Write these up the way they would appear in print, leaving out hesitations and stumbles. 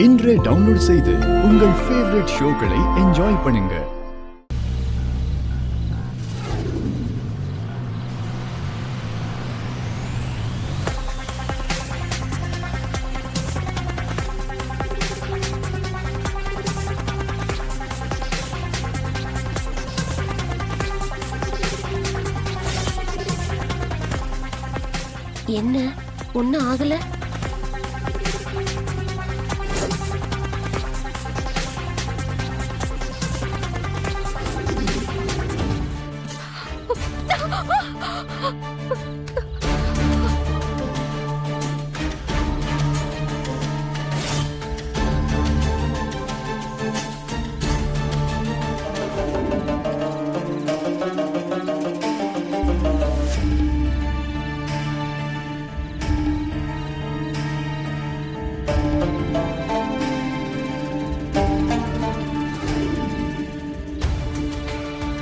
இன்றே டவுன்லோட் செய்து உங்கள் ஃபேவரட் ஷோக்களை என்ஜாய் பண்ணுங்க. என்ன ஒன்னும் ஆகல?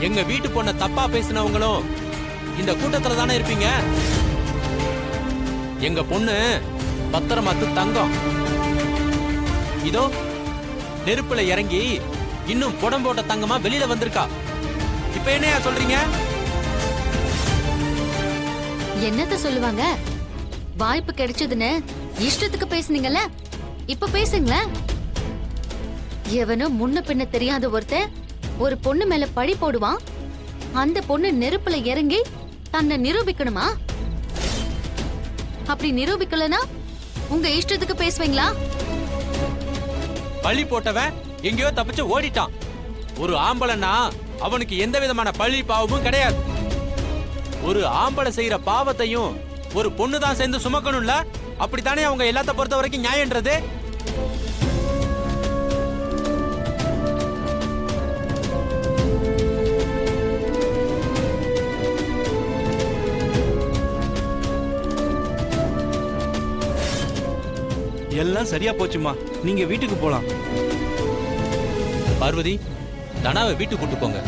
எங்க வீட்டு பொண்ண தப்பா பேசினவங்களும் இந்த கூட்டத்துல தானே இருப்பீங்க. எங்க பொண்ணு பத்திரமாத்து தங்கம். இதோ நெருப்புல இறங்கி இன்னும் புடம் போட்ட தங்கமா வெளியில வந்திருக்கா. இப்ப என்னையா சொல்றீங்க? என்னத்த சொல்லுவாங்க? வாய்ப்பு கிடைச்சதுன்னு இஷ்டத்துக்கு பேசுனீங்கல்ல, இப்ப பேசுங்களேன். எவனோ முன்ன பின்ன தெரியாத ஒருத்தன் ஒரு பொண்ணு மேல பழி போடுவான். அந்த பொண்ணு நெருப்புல இறங்கி தன்னை நிரூபிக்கணுமா? அப்படி நிரூபிக்கலனா உங்க இஷ்டத்துக்கு பேசுவீங்களா? பழி போட்டவன் எங்கேயோ தப்பிச்சு ஓடிட்டான். ஒரு ஆம்பளைன்னா அவனுக்கு எந்த விதமான பழி பாவமும் கிடையாது. ஒரு ஆம்பளை செய்யற பாவத்தையும் ஒரு பொண்ணு தான் சேர்ந்து சுமக்கணும்ல. அப்படித்தானே அவங்க எல்லாத்த பொறுத்த வரைக்கும் நியாயம்ன்றது. எல்லாம் சரியா போச்சுமா, நீங்க வீட்டுக்கு போலாம். பார்வதி, தனாவை வீட்டுக்கு கூட்டு போங்க.